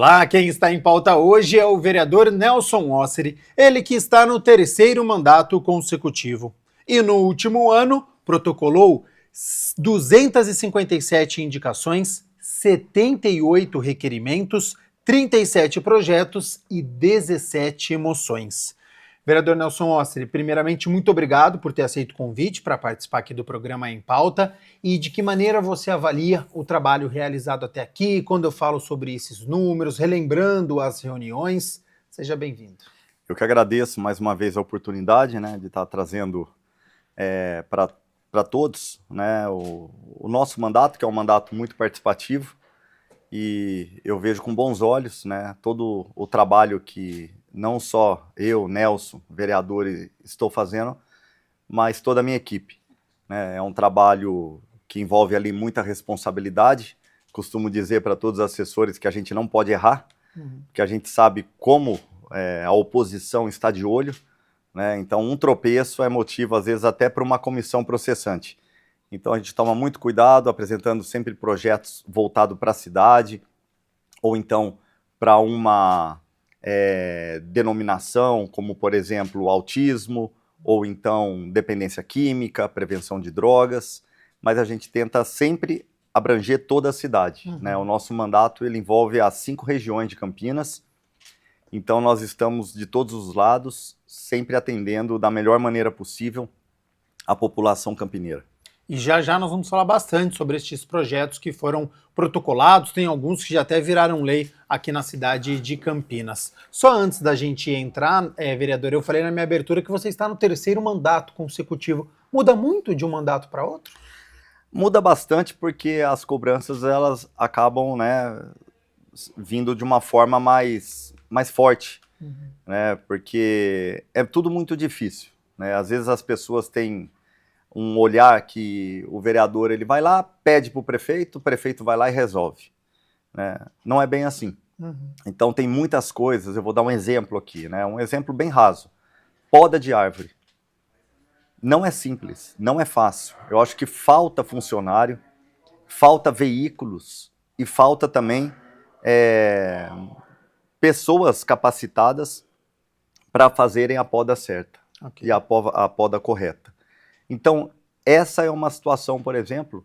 Olá, quem está em pauta hoje é o vereador Nelson Osseri, ele que está no terceiro mandato consecutivo. E no último ano, protocolou 257 indicações, 78 requerimentos, 37 projetos e 17 moções. Vereador Nelson Osseri, primeiramente, muito obrigado por ter aceito o convite para participar aqui do programa Em Pauta e de que maneira você avalia o trabalho realizado até aqui, quando eu falo sobre esses números, relembrando as reuniões. Seja bem-vindo. Eu que agradeço mais uma vez a oportunidade, né, de estar trazendo para todos, né, o nosso mandato, que é um mandato muito participativo, e eu vejo com bons olhos, né, todo o trabalho que não só eu, Nelson, vereador, estou fazendo, mas toda a minha equipe, né? É um trabalho que envolve ali muita responsabilidade. Costumo dizer para todos os assessores que a gente não pode errar, que a gente sabe como a oposição está de olho, né? Então um tropeço é motivo, às vezes, até para uma comissão processante. Então a gente toma muito cuidado, apresentando sempre projetos voltados para a cidade, ou então para uma denominação, como por exemplo autismo, ou então dependência química, prevenção de drogas, mas a gente tenta sempre abranger toda a cidade, né? O nosso mandato ele envolve as 5 regiões de Campinas, então nós estamos de todos os lados, sempre atendendo da melhor maneira possível a população campineira. E já nós vamos falar bastante sobre estes projetos que foram protocolados, tem alguns que já até viraram lei aqui na cidade de Campinas. Só antes da gente entrar, vereador, eu falei na minha abertura que você está no terceiro mandato consecutivo. Muda muito de um mandato para outro? Muda bastante porque as cobranças elas acabam, né, vindo de uma forma mais forte, né, porque é tudo muito difícil, né? Às vezes as pessoas têm um olhar que o vereador ele vai lá, pede para o prefeito vai lá e resolve, né? Não é bem assim. Então tem muitas coisas, eu vou dar um exemplo aqui, né? Um exemplo bem raso. Poda de árvore. Não é simples, não é fácil. Eu acho que falta funcionário, falta veículos e falta também pessoas capacitadas para fazerem a poda certa e a poda correta. Então, essa é uma situação, por exemplo,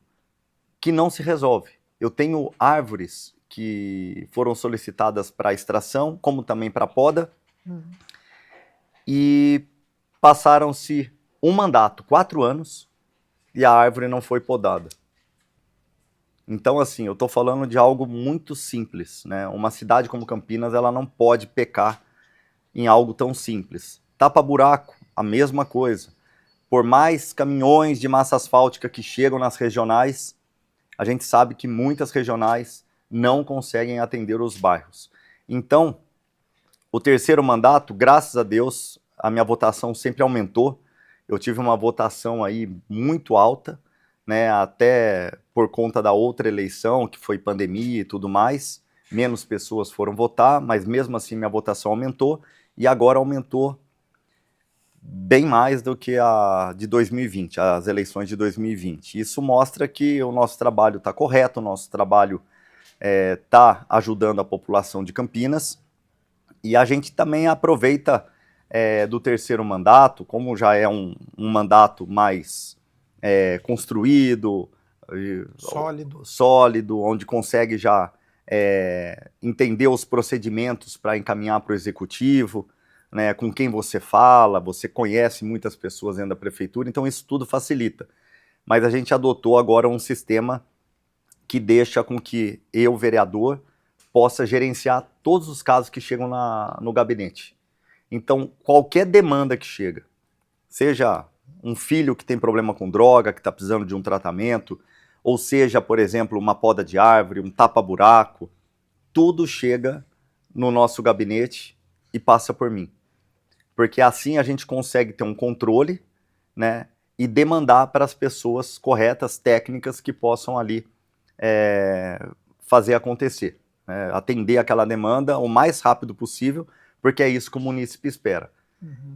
que não se resolve. Eu tenho árvores que foram solicitadas para extração, como também para poda, e passaram-se um mandato, 4 anos, e a árvore não foi podada. Então, assim, eu estou falando de algo muito simples, né? Uma cidade como Campinas, ela não pode pecar em algo tão simples. Tapa-buraco, a mesma coisa. Por mais caminhões de massa asfáltica que chegam nas regionais, a gente sabe que muitas regionais não conseguem atender os bairros. Então, o terceiro mandato, graças a Deus, a minha votação sempre aumentou. Eu tive uma votação aí muito alta, né, até por conta da outra eleição, que foi pandemia e tudo mais. Menos pessoas foram votar, mas mesmo assim minha votação aumentou, e agora aumentou bem mais do que a de 2020, as eleições de 2020. Isso mostra que o nosso trabalho está correto, o nosso trabalho está ajudando a população de Campinas, e a gente também aproveita do terceiro mandato, como já é um mandato mais construído, sólido, onde consegue já entender os procedimentos para encaminhar para o executivo, né, com quem você fala, você conhece muitas pessoas dentro da prefeitura, então isso tudo facilita. Mas a gente adotou agora um sistema que deixa com que eu, vereador, possa gerenciar todos os casos que chegam no gabinete. Então, qualquer demanda que chega, seja um filho que tem problema com droga, que está precisando de um tratamento, ou seja, por exemplo, uma poda de árvore, um tapa-buraco, tudo chega no nosso gabinete e passa por mim. Porque assim a gente consegue ter um controle, né, e demandar para as pessoas corretas, técnicas, que possam ali fazer acontecer, né, atender aquela demanda o mais rápido possível, porque é isso que o munícipe espera.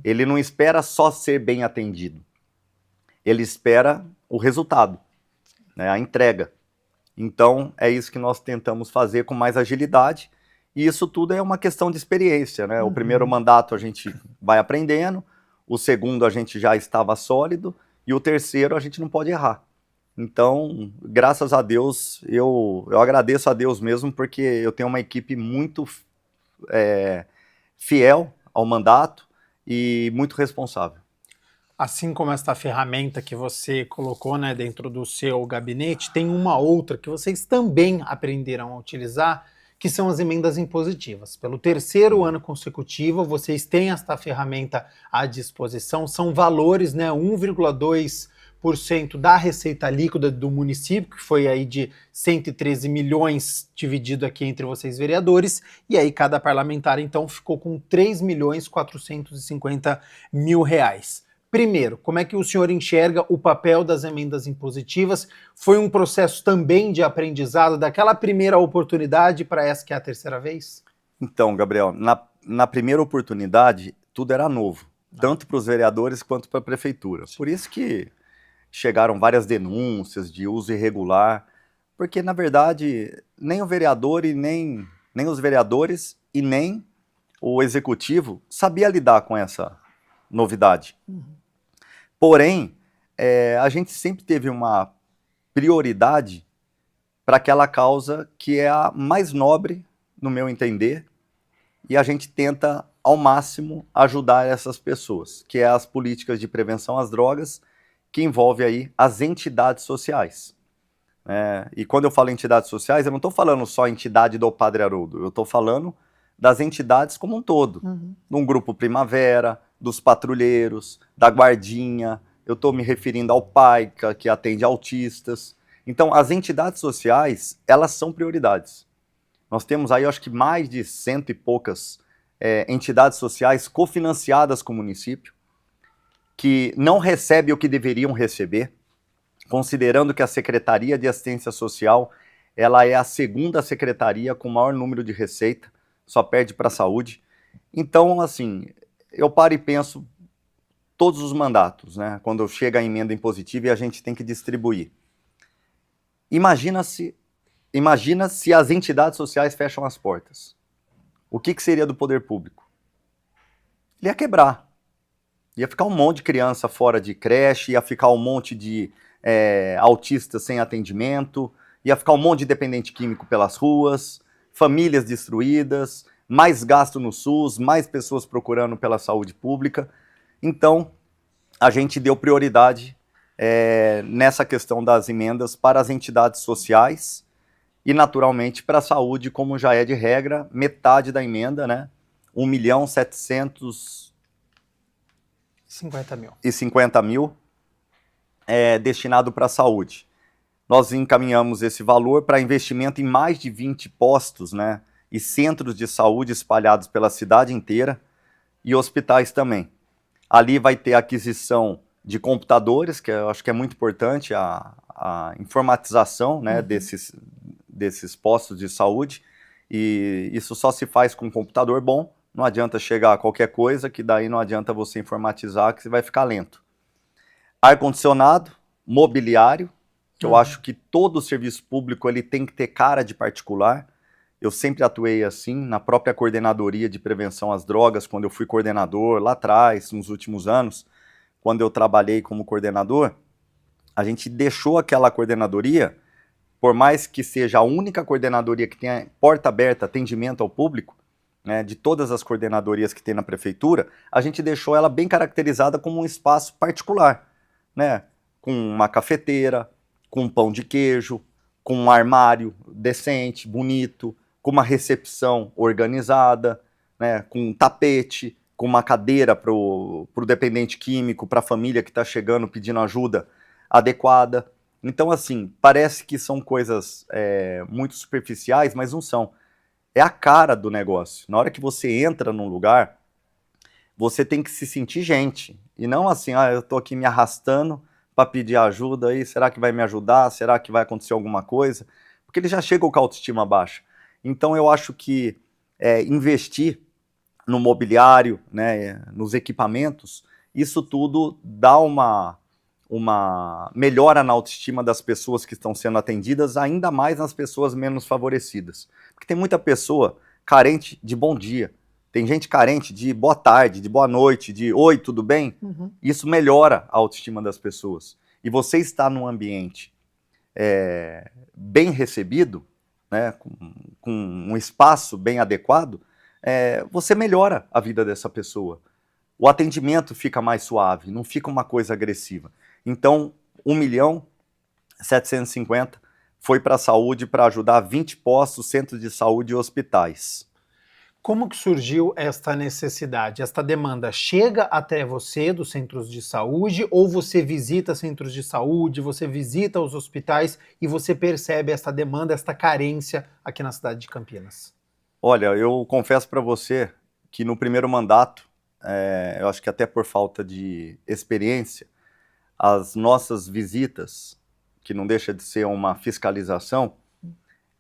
Ele não espera só ser bem atendido, ele espera o resultado, né, a entrega. Então é isso que nós tentamos fazer com mais agilidade, E isso tudo é uma questão de experiência, né? O Uhum. primeiro mandato a gente vai aprendendo, o segundo a gente já estava sólido, e o terceiro a gente não pode errar. Então, graças a Deus, eu agradeço a Deus mesmo, porque eu tenho uma equipe muito fiel ao mandato e muito responsável. Assim como esta ferramenta que você colocou, né, dentro do seu gabinete, tem uma outra que vocês também aprenderam a utilizar, que são as emendas impositivas. Pelo terceiro ano consecutivo, vocês têm esta ferramenta à disposição, são valores, né, 1,2% da receita líquida do município, que foi aí de 113 milhões dividido aqui entre vocês vereadores, e aí cada parlamentar então ficou com 3.450.000 reais. Primeiro, como é que o senhor enxerga o papel das emendas impositivas? Foi um processo também de aprendizado daquela primeira oportunidade para essa que é a terceira vez? Então, Gabriel, na primeira oportunidade, tudo era novo, tanto para os vereadores quanto para a prefeitura. Por isso que chegaram várias denúncias de uso irregular, porque, na verdade, nem o vereador e nem os vereadores e nem o executivo sabia lidar com essa novidade. Porém, a gente sempre teve uma prioridade para aquela causa que é a mais nobre, no meu entender, e a gente tenta ao máximo ajudar essas pessoas, que é as políticas de prevenção às drogas, que envolve aí as entidades sociais. E quando eu falo entidades sociais, eu não estou falando só a entidade do Padre Haroldo, eu estou falando das entidades como um todo, num grupo Primavera, dos patrulheiros, da Guardinha, eu estou me referindo ao PAICA, que atende autistas. Então, as entidades sociais, elas são prioridades. Nós temos aí, eu acho que mais de 100 e poucas entidades sociais cofinanciadas com o município, que não recebem o que deveriam receber, considerando que a Secretaria de Assistência Social, ela é a segunda secretaria com o maior número de receita, só perde para a saúde. Então, assim, eu paro e penso todos os mandatos, né? Quando chega a emenda impositiva e a gente tem que distribuir. Imagina se as entidades sociais fecham as portas. O que seria do poder público? Ele ia quebrar. Ia ficar um monte de criança fora de creche, ia ficar um monte de autistas sem atendimento, ia ficar um monte de dependente químico pelas ruas, famílias destruídas, mais gasto no SUS, mais pessoas procurando pela saúde pública. Então, a gente deu prioridade nessa questão das emendas para as entidades sociais e, naturalmente, para a saúde, como já é de regra, metade da emenda, né? 1.750.000 destinado para a saúde. Nós encaminhamos esse valor para investimento em mais de 20 postos, né? E centros de saúde espalhados pela cidade inteira e hospitais também. Ali vai ter aquisição de computadores, que eu acho que é muito importante, a informatização, né, desses postos de saúde, e isso só se faz com um computador bom, não adianta chegar a qualquer coisa, que daí não adianta você informatizar, que você vai ficar lento. Ar-condicionado, mobiliário, que eu acho que todo serviço público ele tem que ter cara de particular. Eu sempre atuei assim, na própria coordenadoria de prevenção às drogas, quando eu fui coordenador lá atrás, nos últimos anos, quando eu trabalhei como coordenador, a gente deixou aquela coordenadoria, por mais que seja a única coordenadoria que tenha porta aberta, atendimento ao público, né, de todas as coordenadorias que tem na prefeitura, a gente deixou ela bem caracterizada como um espaço particular, né, com uma cafeteira, com um pão de queijo, com um armário decente, bonito, com uma recepção organizada, né, com um tapete, com uma cadeira para o dependente químico, para a família que está chegando pedindo ajuda adequada. Então, assim, parece que são coisas muito superficiais, mas não são. É a cara do negócio. Na hora que você entra num lugar, você tem que se sentir gente. E não assim, eu estou aqui me arrastando para pedir ajuda aí, será que vai me ajudar? Será que vai acontecer alguma coisa? Porque ele já chega com a autoestima baixa. Então eu acho que investir no mobiliário, né, nos equipamentos, isso tudo dá uma melhora na autoestima das pessoas que estão sendo atendidas, ainda mais nas pessoas menos favorecidas. Porque tem muita pessoa carente de bom dia. Tem gente carente de boa tarde, de boa noite, de oi, tudo bem? Isso melhora a autoestima das pessoas. E você está num ambiente bem recebido, né, com um espaço bem adequado, você melhora a vida dessa pessoa. O atendimento fica mais suave, não fica uma coisa agressiva. Então, 1.750.000 foi para a saúde para ajudar 20 postos, centros de saúde e hospitais. Como que surgiu esta necessidade, esta demanda? Chega até você dos centros de saúde ou você visita centros de saúde, você visita os hospitais e você percebe esta demanda, esta carência aqui na cidade de Campinas? Olha, eu confesso para você que no primeiro mandato, eu acho que até por falta de experiência, as nossas visitas, que não deixa de ser uma fiscalização,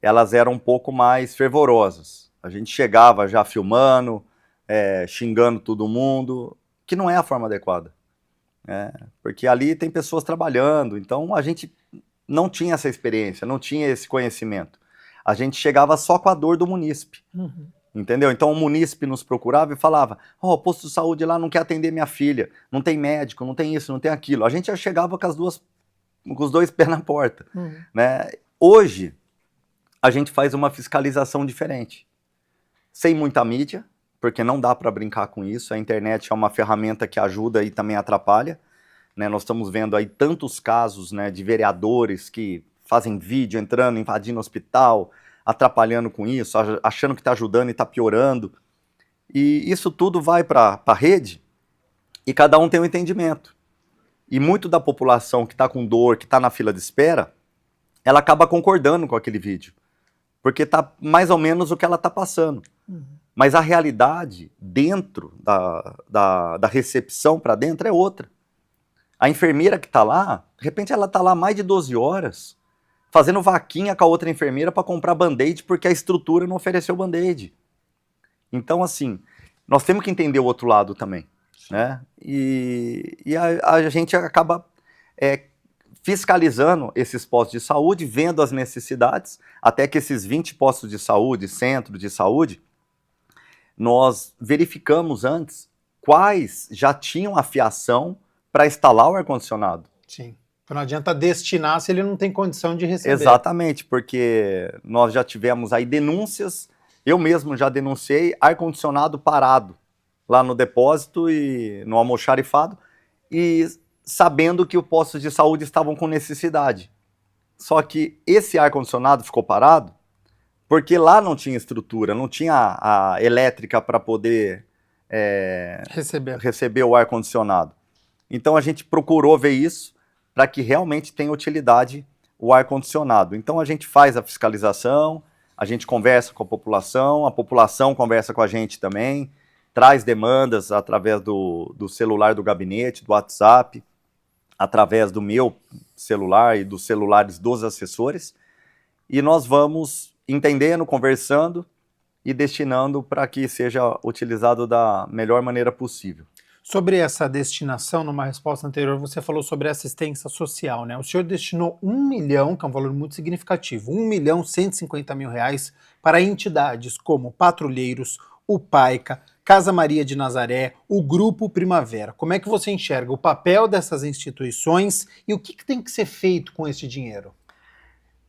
elas eram um pouco mais fervorosas. A gente chegava já filmando, xingando todo mundo, que não é a forma adequada. Porque ali tem pessoas trabalhando, então a gente não tinha essa experiência, não tinha esse conhecimento. A gente chegava só com a dor do munícipe, entendeu? Então o munícipe nos procurava e falava, o posto de saúde lá não quer atender minha filha, não tem médico, não tem isso, não tem aquilo. A gente já chegava com os dois pés na porta. Né? Hoje, a gente faz uma fiscalização diferente. Sem muita mídia, porque não dá para brincar com isso. A internet é uma ferramenta que ajuda e também atrapalha. Né? Nós estamos vendo aí tantos casos, né, de vereadores que fazem vídeo entrando, invadindo hospital, atrapalhando com isso, achando que está ajudando e está piorando. E isso tudo vai para a rede e cada um tem um entendimento. E muito da população que está com dor, que está na fila de espera, ela acaba concordando com aquele vídeo. Porque está mais ou menos o que ela está passando. Mas a realidade dentro da recepção para dentro é outra. A enfermeira que está lá, de repente ela está lá mais de 12 horas, fazendo vaquinha com a outra enfermeira para comprar band-aid porque a estrutura não ofereceu band-aid. Então, assim, nós temos que entender o outro lado também. Né? E a gente acaba fiscalizando esses postos de saúde, vendo as necessidades, até que esses 20 postos de saúde, centro de saúde, nós verificamos antes quais já tinham a fiação para instalar o ar-condicionado. Sim. Não adianta destinar se ele não tem condição de receber. Exatamente, porque nós já tivemos aí denúncias, eu mesmo já denunciei ar-condicionado parado lá no depósito e no almoxarifado, e sabendo que os postos de saúde estavam com necessidade. Só que esse ar-condicionado ficou parado porque lá não tinha estrutura, não tinha a elétrica para poder receber o ar-condicionado. Então a gente procurou ver isso para que realmente tenha utilidade o ar-condicionado. Então a gente faz a fiscalização, a gente conversa com a população conversa com a gente também, traz demandas através do celular do gabinete, do WhatsApp, através do meu celular e dos celulares dos assessores, e nós vamos entendendo, conversando e destinando para que seja utilizado da melhor maneira possível. Sobre essa destinação, numa resposta anterior, você falou sobre assistência social, né? O senhor destinou 1 milhão, que é um valor muito significativo, 1.150.000 para entidades como Patrulheiros, o PAICA, Casa Maria de Nazaré, o Grupo Primavera. Como é que você enxerga o papel dessas instituições e o que tem que ser feito com esse dinheiro?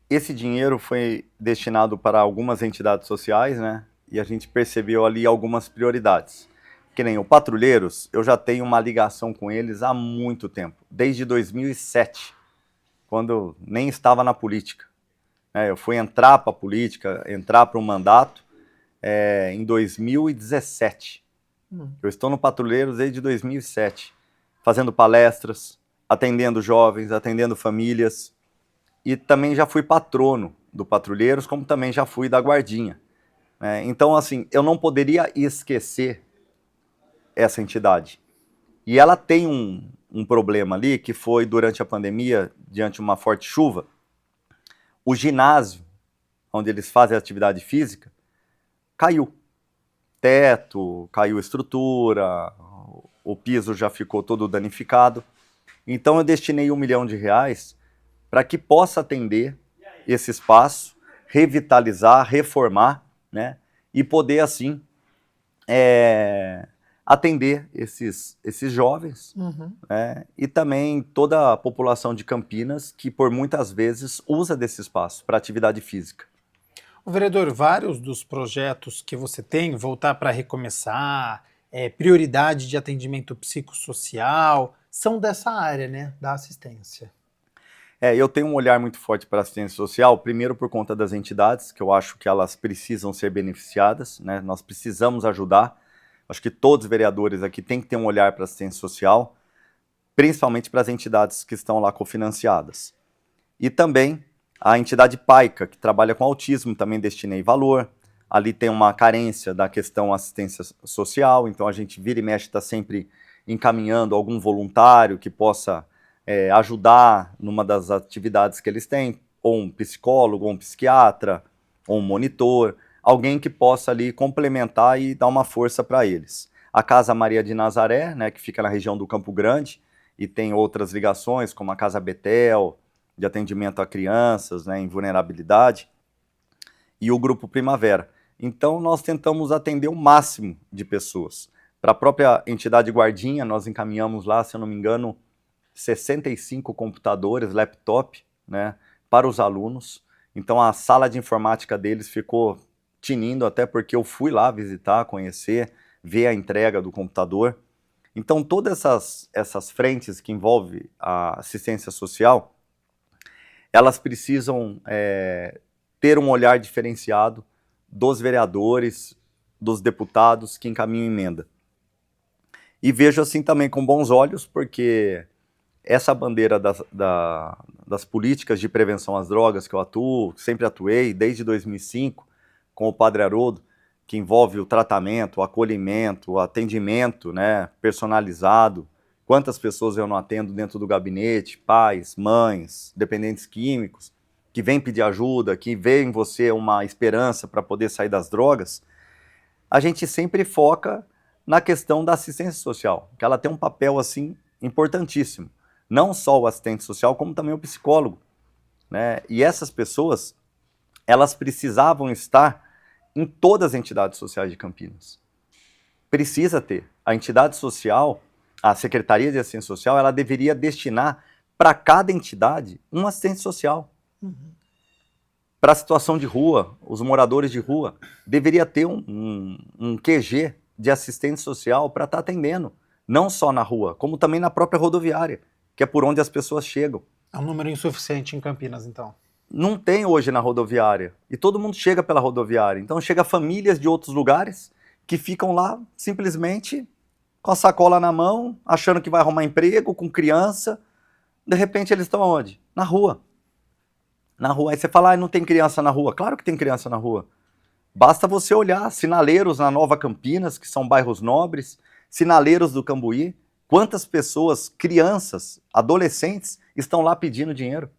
Esse dinheiro foi destinado para algumas entidades sociais, né? E a gente percebeu ali algumas prioridades. Que nem o Patrulheiros, eu já tenho uma ligação com eles há muito tempo, desde 2007, quando eu nem estava na política. Eu fui entrar para a política, entrar para um mandato em 2017. Eu estou no Patrulheiros desde 2007, fazendo palestras, atendendo jovens, atendendo famílias, e também já fui patrono do Patrulheiros, como também já fui da Guardinha. Então, assim, eu não poderia esquecer essa entidade. E ela tem um problema ali, que foi durante a pandemia, diante de uma forte chuva, o ginásio, onde eles fazem atividade física, caiu. Teto, caiu estrutura, o piso já ficou todo danificado. Então eu destinei R$1 milhão para que possa atender esse espaço, revitalizar, reformar, né? e poder, assim, atender esses jovens, né, e também toda a população de Campinas que, por muitas vezes, usa desse espaço para atividade física. O vereador, vários dos projetos que você tem, Voltar para Recomeçar, prioridade de atendimento psicossocial, são dessa área, né, da assistência. Eu tenho um olhar muito forte para a assistência social, primeiro por conta das entidades, que eu acho que elas precisam ser beneficiadas, né? Nós precisamos ajudar. Acho que todos os vereadores aqui têm que ter um olhar para a assistência social, principalmente para as entidades que estão lá cofinanciadas. E também a entidade PAICA, que trabalha com autismo, também destinei valor. Ali tem uma carência da questão assistência social, então a gente vira e mexe, está sempre encaminhando algum voluntário que possa ajudar numa das atividades que eles têm, ou um psicólogo, ou um psiquiatra, ou um monitor, alguém que possa ali complementar e dar uma força para eles. A Casa Maria de Nazaré, né, que fica na região do Campo Grande, e tem outras ligações, como a Casa Betel, de atendimento a crianças, né, em vulnerabilidade, e o Grupo Primavera. Então, nós tentamos atender o máximo de pessoas. Para a própria entidade Guardinha, nós encaminhamos lá, se eu não me engano, 65 computadores, laptop, né, para os alunos. Então, a sala de informática deles ficou tinindo, até porque eu fui lá visitar, conhecer, ver a entrega do computador. Então, todas essas frentes que envolvem a assistência social, elas precisam ter um olhar diferenciado dos vereadores, dos deputados que encaminham emenda. E vejo assim também com bons olhos, porque essa bandeira das políticas de prevenção às drogas que eu atuo, sempre atuei desde 2005, com o Padre Haroldo, que envolve o tratamento, o acolhimento, o atendimento, né, personalizado. Quantas pessoas eu não atendo dentro do gabinete, pais, mães, dependentes químicos, que vêm pedir ajuda, que veem em você uma esperança para poder sair das drogas. A gente sempre foca na questão da assistência social, que ela tem um papel assim importantíssimo. Não só o assistente social, como também o psicólogo, né? E essas pessoas, elas precisavam estar em todas as entidades sociais de Campinas. Precisa ter. A entidade social, a Secretaria de Assistência Social, ela deveria destinar para cada entidade um assistente social. Para a situação de rua, os moradores de rua, deveria ter um QG de assistente social para estar atendendo, não só na rua, como também na própria rodoviária, que é por onde as pessoas chegam. É um número insuficiente em Campinas, então. Não tem hoje na rodoviária, e todo mundo chega pela rodoviária, então chega famílias de outros lugares que ficam lá simplesmente com a sacola na mão, achando que vai arrumar emprego, com criança, de repente eles estão onde? Na rua. Na rua, aí você fala, não tem criança na rua. Claro que tem criança na rua. Basta você olhar sinaleiros na Nova Campinas, que são bairros nobres, sinaleiros do Cambuí, quantas pessoas, crianças, adolescentes, estão lá pedindo dinheiro.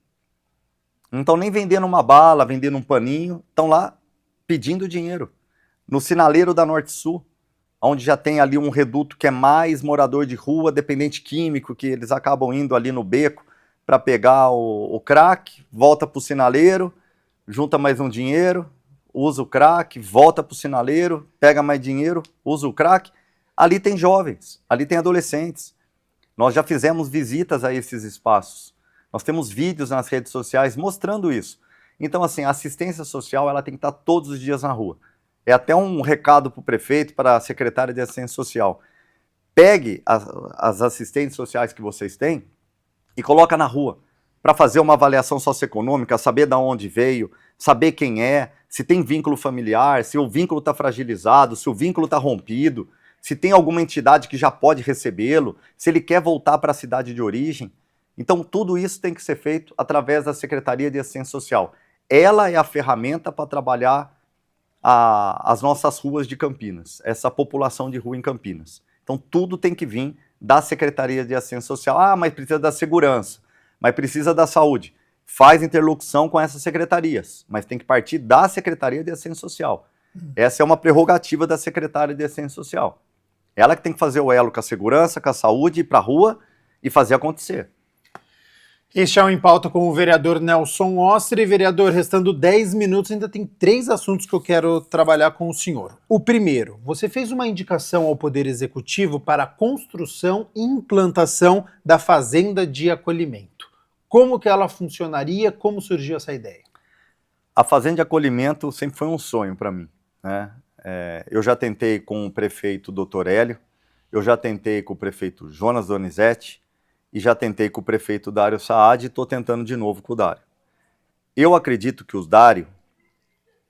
Não estão nem vendendo uma bala, vendendo um paninho, estão lá pedindo dinheiro. No sinaleiro da Norte Sul, onde já tem ali um reduto que é mais morador de rua, dependente químico, que eles acabam indo ali no beco para pegar o crack, volta para o sinaleiro, junta mais um dinheiro, usa o crack, volta para o sinaleiro, pega mais dinheiro, usa o crack. Ali tem jovens, ali tem adolescentes. Nós já fizemos visitas a esses espaços. Nós temos vídeos nas redes sociais mostrando isso. Então, assim, a assistência social ela tem que estar todos os dias na rua. É até um recado para o prefeito, para a secretária de assistência social. Pegue as assistentes sociais que vocês têm e coloca na rua para fazer uma avaliação socioeconômica, saber de onde veio, saber quem é, se tem vínculo familiar, se o vínculo está fragilizado, se o vínculo está rompido, se tem alguma entidade que já pode recebê-lo, se ele quer voltar para a cidade de origem. Então, tudo isso tem que ser feito através da Secretaria de Assistência Social. Ela é a ferramenta para trabalhar as nossas ruas de Campinas, essa população de rua em Campinas. Então, tudo tem que vir da Secretaria de Assistência Social. Ah, mas precisa da segurança, mas precisa da saúde. Faz interlocução com essas secretarias, mas tem que partir da Secretaria de Assistência Social. Essa é uma prerrogativa da Secretária de Assistência Social. Ela que tem que fazer o elo com a segurança, com a saúde, ir para a rua e fazer acontecer. Este é o Em Pauta com o vereador Nelson Ossri. Vereador, restando 10 minutos, ainda tem 3 assuntos que eu quero trabalhar com o senhor. O primeiro, você fez uma indicação ao Poder Executivo para a construção e implantação da Fazenda de Acolhimento. Como que ela funcionaria? Como surgiu essa ideia? A Fazenda de Acolhimento sempre foi um sonho para mim, né? Eu já tentei com o prefeito Dr. Hélio, eu já tentei com o prefeito Jonas Donizete, e já tentei com o prefeito Dário Saad e estou tentando de novo com o Dário. Eu acredito que o Dário,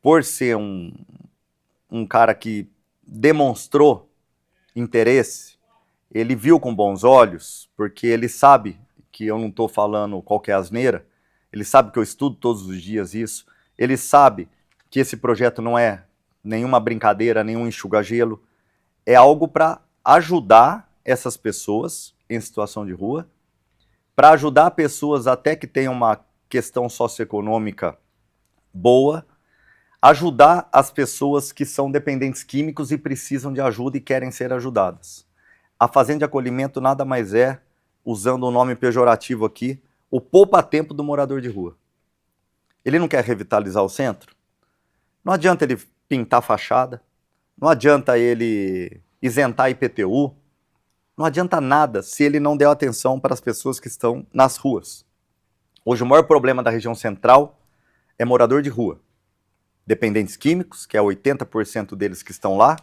por ser um cara que demonstrou interesse, ele viu com bons olhos, porque ele sabe que eu não estou falando qualquer asneira, ele sabe que eu estudo todos os dias isso, ele sabe que esse projeto não é nenhuma brincadeira, nenhum enxuga-gelo, é algo para ajudar essas pessoas em situação de rua, para ajudar pessoas até que tenham uma questão socioeconômica boa, ajudar as pessoas que são dependentes químicos e precisam de ajuda e querem ser ajudadas. A Fazenda de Acolhimento nada mais é, usando o nome pejorativo aqui, o poupa-tempo do morador de rua. Ele não quer revitalizar o centro? Não adianta ele pintar fachada, não adianta ele isentar IPTU, não adianta nada se ele não der atenção para as pessoas que estão nas ruas. Hoje o maior problema da região central é morador de rua. Dependentes químicos, que é 80% deles que estão lá.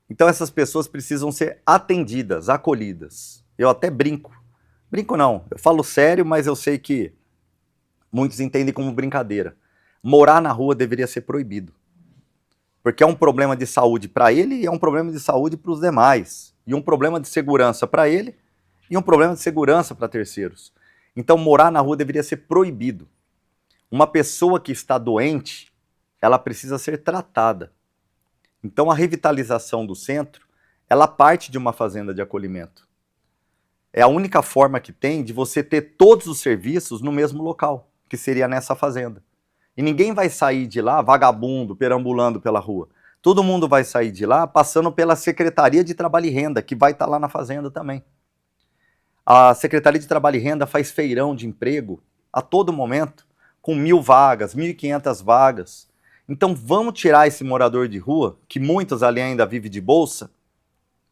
Então essas pessoas precisam ser atendidas, acolhidas. Eu até brinco. Brinco não, eu falo sério, mas eu sei que muitos entendem como brincadeira. Morar na rua deveria ser proibido. Porque é um problema de saúde para ele e é um problema de saúde para os demais. E um problema de segurança para ele e um problema de segurança para terceiros. Então morar na rua deveria ser proibido. Uma pessoa que está doente, ela precisa ser tratada. Então a revitalização do centro, ela parte de uma fazenda de acolhimento. É a única forma que tem de você ter todos os serviços no mesmo local, que seria nessa fazenda. E ninguém vai sair de lá vagabundo, perambulando pela rua. Todo mundo vai sair de lá passando pela Secretaria de Trabalho e Renda, que vai estar lá na fazenda também. A Secretaria de Trabalho e Renda faz feirão de emprego a todo momento, com 1.000 vagas, 1.500 vagas. Então vamos tirar esse morador de rua, que muitos ali ainda vivem de bolsa,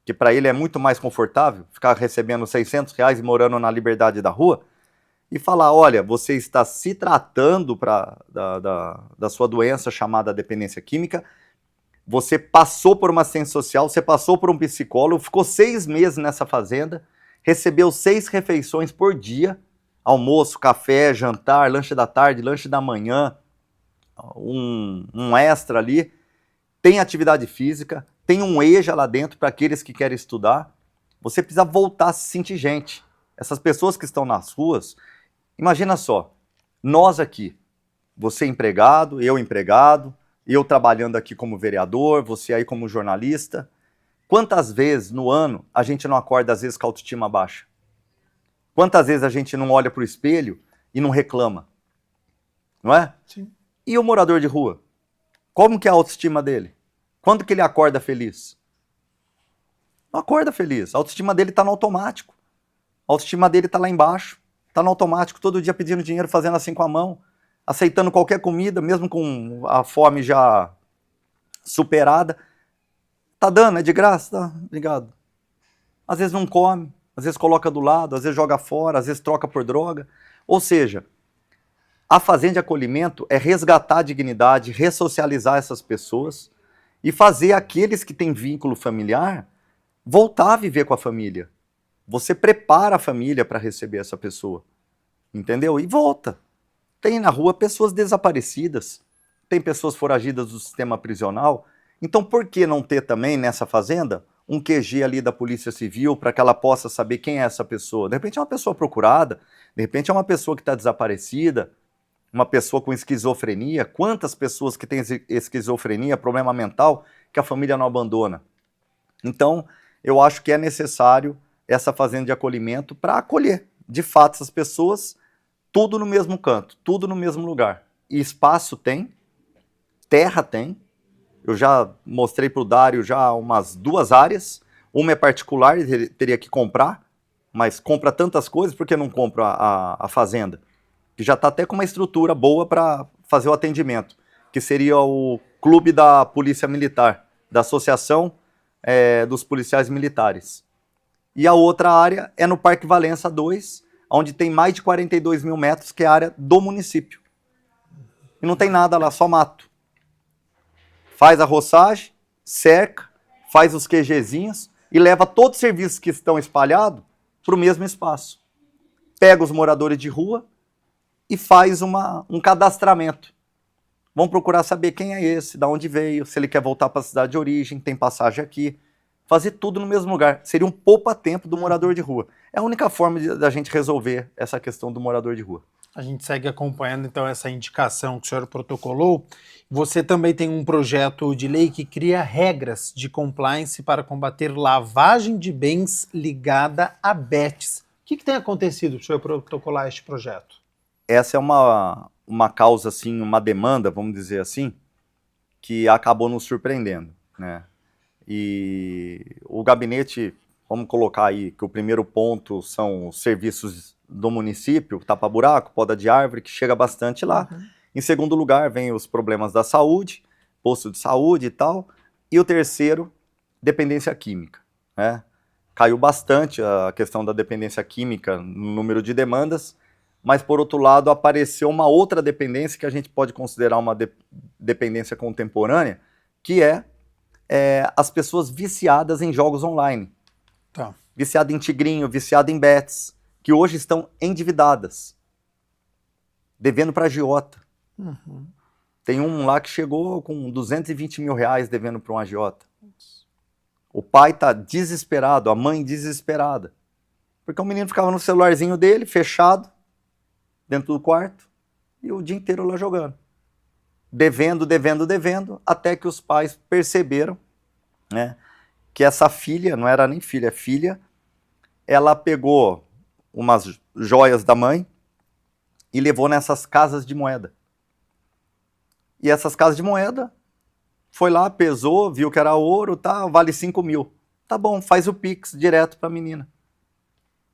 que para ele é muito mais confortável ficar recebendo R$600 e morando na liberdade da rua, e falar, olha, você está se tratando da sua doença chamada dependência química, você passou por uma assistência social, você passou por um psicólogo, ficou 6 meses nessa fazenda, recebeu 6 refeições por dia, almoço, café, jantar, lanche da tarde, lanche da manhã, um extra ali, tem atividade física, tem um EJA lá dentro para aqueles que querem estudar. Você precisa voltar a se sentir gente. Essas pessoas que estão nas ruas, imagina só, nós aqui, você empregado, eu trabalhando aqui como vereador, você aí como jornalista, quantas vezes no ano a gente não acorda às vezes com a autoestima baixa? Quantas vezes a gente não olha para o espelho e não reclama? Não é? Sim. E o morador de rua? Como que é a autoestima dele? Quando que ele acorda feliz? Não acorda feliz, a autoestima dele está no automático. A autoestima dele está lá embaixo, está no automático, todo dia pedindo dinheiro, fazendo assim com a mão, aceitando qualquer comida, mesmo com a fome já superada. Tá dando, é de graça? Tá, obrigado. Às vezes não come, às vezes coloca do lado, às vezes joga fora, às vezes troca por droga. Ou seja, a Fazenda de Acolhimento é resgatar a dignidade, ressocializar essas pessoas e fazer aqueles que têm vínculo familiar voltar a viver com a família. Você prepara a família para receber essa pessoa, entendeu? E volta. Tem na rua pessoas desaparecidas, tem pessoas foragidas do sistema prisional. Então por que não ter também nessa fazenda um QG ali da Polícia Civil para que ela possa saber quem é essa pessoa? De repente é uma pessoa procurada, de repente é uma pessoa que está desaparecida, uma pessoa com esquizofrenia. Quantas pessoas que têm esquizofrenia, problema mental, que a família não abandona? Então eu acho que é necessário essa fazenda de acolhimento para acolher, de fato, essas pessoas, tudo no mesmo canto, tudo no mesmo lugar. E espaço tem, terra tem. Eu já mostrei para o Dário já umas 2 áreas. Uma é particular, ele teria que comprar, mas compra tantas coisas, por que não compra a fazenda? Que já está até com uma estrutura boa para fazer o atendimento, que seria o clube da Polícia Militar, da Associação dos Policiais Militares. E a outra área é no Parque Valença 2, onde tem mais de 42 mil metros, que é a área do município. E não tem nada lá, só mato. Faz a roçagem, cerca, faz os QGzinhos e leva todos os serviços que estão espalhados para o mesmo espaço. Pega os moradores de rua e faz um cadastramento. Vão procurar saber quem é esse, de onde veio, se ele quer voltar para a cidade de origem, tem passagem aqui. Fazer tudo no mesmo lugar. Seria um poupa-tempo do morador de rua. É a única forma da gente resolver essa questão do morador de rua. A gente segue acompanhando, então, essa indicação que o senhor protocolou. Você também tem um projeto de lei que cria regras de compliance para combater lavagem de bens ligada a bets. O que tem acontecido para o senhor protocolar este projeto? Essa é uma causa, assim, uma demanda, vamos dizer assim, que acabou nos surpreendendo, né? E o gabinete, vamos colocar aí que o primeiro ponto são os serviços do município, tapa-buraco, poda de árvore, que chega bastante lá. Uhum. Em segundo lugar, vem os problemas da saúde, posto de saúde e tal. E o terceiro, dependência química, né? Caiu bastante a questão da dependência química no número de demandas, mas, por outro lado, apareceu uma outra dependência que a gente pode considerar uma dependência contemporânea, que é as pessoas viciadas em jogos online. Tá. Viciada em tigrinho, viciada em bets, que hoje estão endividadas, devendo para agiota. Uhum. Tem um lá que chegou com 220 mil reais devendo para um agiota. O pai está desesperado, a mãe desesperada, porque o menino ficava no celularzinho dele, fechado, dentro do quarto, e o dia inteiro lá jogando. Devendo, até que os pais perceberam, né, que essa filha, não era nem filha, é filha, ela pegou umas joias da mãe e levou nessas casas de moeda. E essas casas de moeda, foi lá, pesou, viu que era ouro, tá, vale 5 mil. Tá bom, faz o Pix direto para a menina.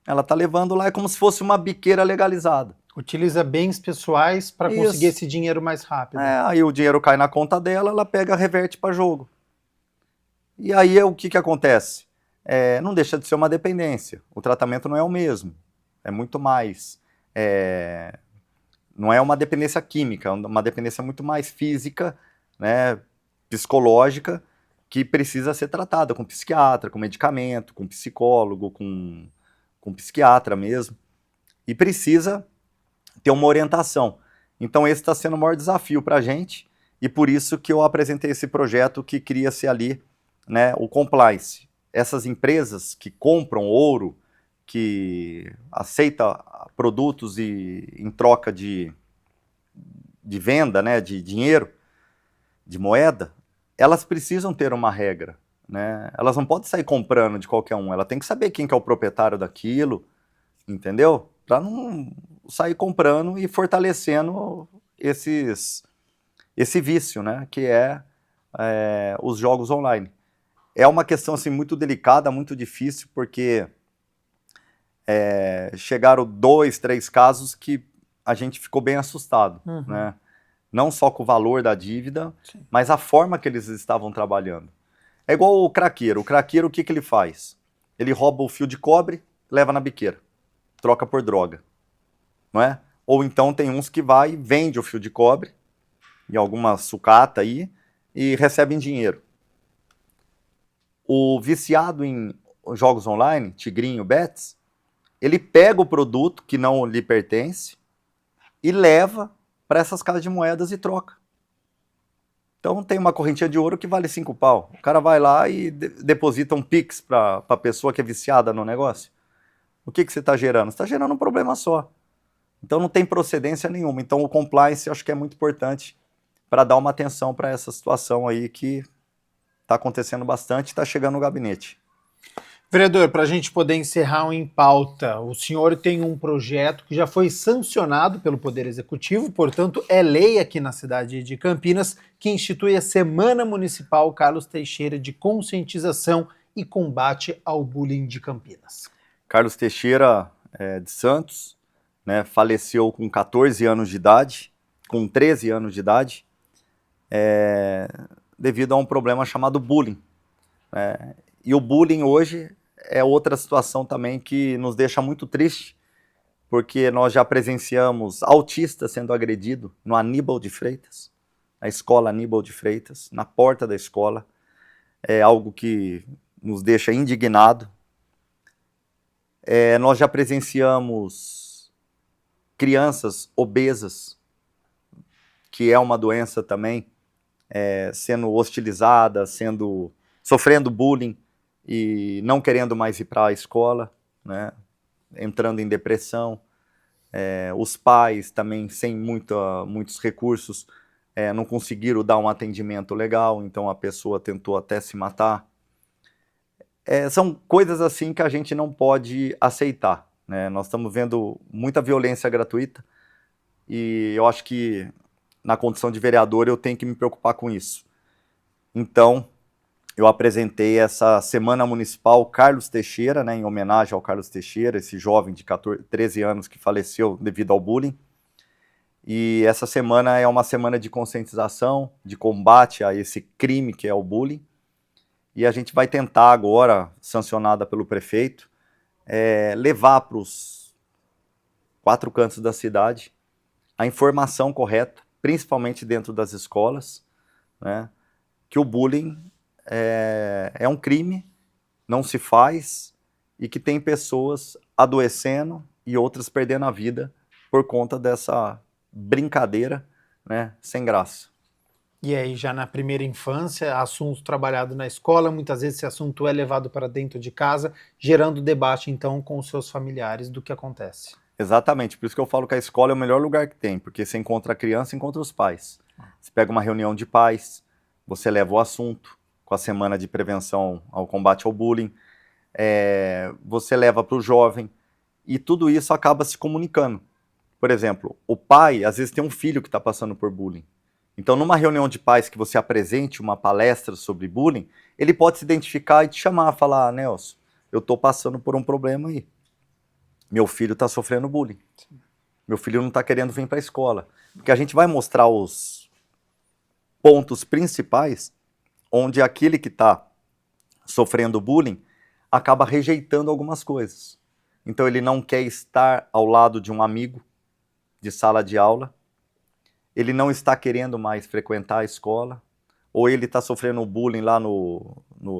Ela tá levando lá, é como se fosse uma biqueira legalizada. Utiliza bens pessoais para conseguir esse dinheiro mais rápido. Aí o dinheiro cai na conta dela, ela pega, reverte para jogo. E aí o que acontece? Não deixa de ser uma dependência. O tratamento não é o mesmo. É muito mais. Não é uma dependência química, é uma dependência muito mais física, né, psicológica, que precisa ser tratada com psiquiatra, com medicamento, com psicólogo, com psiquiatra mesmo. E precisa ter uma orientação. Então esse está sendo o maior desafio para a gente, e por isso que eu apresentei esse projeto que cria-se ali, né, o compliance. Essas empresas que compram ouro, que aceitam produtos em troca de venda, né, de dinheiro, de moeda, elas precisam ter uma regra, né? Elas não podem sair comprando de qualquer um, ela tem que saber quem que é o proprietário daquilo, entendeu? Para não sair comprando e fortalecendo esse vício, né, que os jogos online. É uma questão assim, muito delicada, muito difícil, porque chegaram 2, 3 casos que a gente ficou bem assustado, uhum, né? Não só com o valor da dívida, sim, mas a forma que eles estavam trabalhando. É igual o craqueiro. O craqueiro, o que ele faz? Ele rouba o fio de cobre, leva na biqueira, troca por droga, não é? Ou então tem uns que vai e vende o fio de cobre, em alguma sucata aí, e recebem dinheiro. O viciado em jogos online, tigrinho, bets, ele pega o produto que não lhe pertence e leva para essas casas de moedas e troca. Então tem uma correntinha de ouro que vale 5 pau. O cara vai lá e deposita um Pix para a pessoa que é viciada no negócio. O que você está gerando? Você está gerando um problema só. Então não tem procedência nenhuma. Então o compliance eu acho que é muito importante para dar uma atenção para essa situação aí que está acontecendo bastante e está chegando no gabinete. Vereador, para a gente poder encerrar o Em Pauta, o senhor tem um projeto que já foi sancionado pelo Poder Executivo, portanto é lei aqui na cidade de Campinas, que institui a Semana Municipal Carlos Teixeira de Conscientização e Combate ao Bullying de Campinas. Carlos Teixeira de Santos, né, faleceu com 14 anos de idade, com 13 anos de idade, devido a um problema chamado bullying. E o bullying hoje é outra situação também que nos deixa muito triste, porque nós já presenciamos autistas sendo agredido no Aníbal de Freitas, na escola Aníbal de Freitas, na porta da escola. É algo que nos deixa indignado. Nós já presenciamos crianças obesas, que é uma doença também, sendo hostilizadas, sofrendo bullying e não querendo mais ir para a escola, né? Entrando em depressão. Os pais também sem muitos recursos não conseguiram dar um atendimento legal, então a pessoa tentou até se matar. São coisas assim que a gente não pode aceitar, né? Nós estamos vendo muita violência gratuita e eu acho que na condição de vereador eu tenho que me preocupar com isso. Então, eu apresentei essa Semana Municipal Carlos Teixeira, né, em homenagem ao Carlos Teixeira, esse jovem de 13 anos que faleceu devido ao bullying. E essa semana é uma semana de conscientização, de combate a esse crime que é o bullying. E a gente vai tentar agora, sancionada pelo prefeito, levar para os 4 cantos da cidade a informação correta, principalmente dentro das escolas, né, que o bullying é um crime, não se faz, e que tem pessoas adoecendo e outras perdendo a vida por conta dessa brincadeira, né, sem graça. E aí, já na primeira infância, assunto trabalhado na escola, muitas vezes esse assunto é levado para dentro de casa, gerando debate, então, com os seus familiares do que acontece. Exatamente, por isso que eu falo que a escola é o melhor lugar que tem, porque você encontra a criança, encontra os pais. Você pega uma reunião de pais, você leva o assunto, com a semana de prevenção ao combate ao bullying, você leva para o jovem, e tudo isso acaba se comunicando. Por exemplo, o pai, às vezes, tem um filho que está passando por bullying. Então, numa reunião de pais que você apresente uma palestra sobre bullying, ele pode se identificar e te chamar, falar, Nelson, eu estou passando por um problema aí. Meu filho está sofrendo bullying. Sim. Meu filho não está querendo vir para a escola. Porque a gente vai mostrar os pontos principais onde aquele que está sofrendo bullying acaba rejeitando algumas coisas. Então ele não quer estar ao lado de um amigo de sala de aula, ele não está querendo mais frequentar a escola, ou ele está sofrendo bullying lá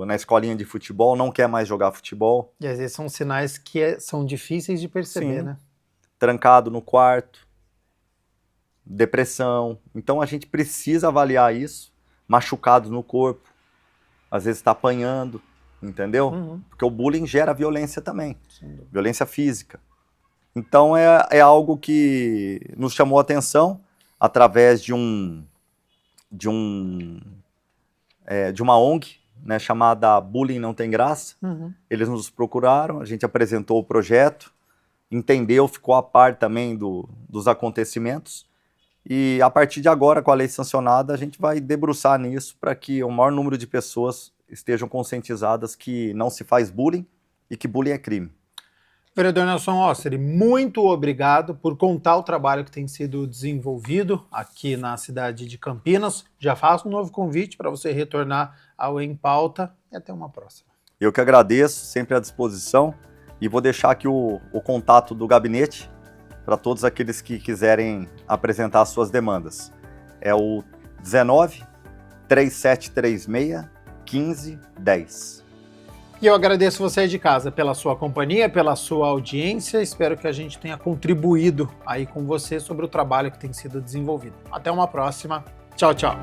na escolinha de futebol, não quer mais jogar futebol. E às vezes são sinais que são difíceis de perceber, sim, né? Trancado no quarto, depressão. Então a gente precisa avaliar isso, machucado no corpo, às vezes está apanhando, entendeu? Uhum. Porque o bullying gera violência também, violência física. Então é algo que nos chamou a atenção através de uma ONG, né, chamada Bullying Não Tem Graça. Uhum. Eles nos procuraram, a gente apresentou o projeto, entendeu, ficou a par também dos acontecimentos. E a partir de agora, com a lei sancionada, a gente vai debruçar nisso para que o maior número de pessoas estejam conscientizadas que não se faz bullying e que bullying é crime. Vereador Nelson Osseri, muito obrigado por contar o trabalho que tem sido desenvolvido aqui na cidade de Campinas. Já faço um novo convite para você retornar ao Em Pauta e até uma próxima. Eu que agradeço, sempre à disposição, e vou deixar aqui o contato do gabinete para todos aqueles que quiserem apresentar as suas demandas. É o 19 3736 1510. E eu agradeço você de casa pela sua companhia, pela sua audiência. Espero que a gente tenha contribuído aí com você sobre o trabalho que tem sido desenvolvido. Até uma próxima. Tchau, tchau.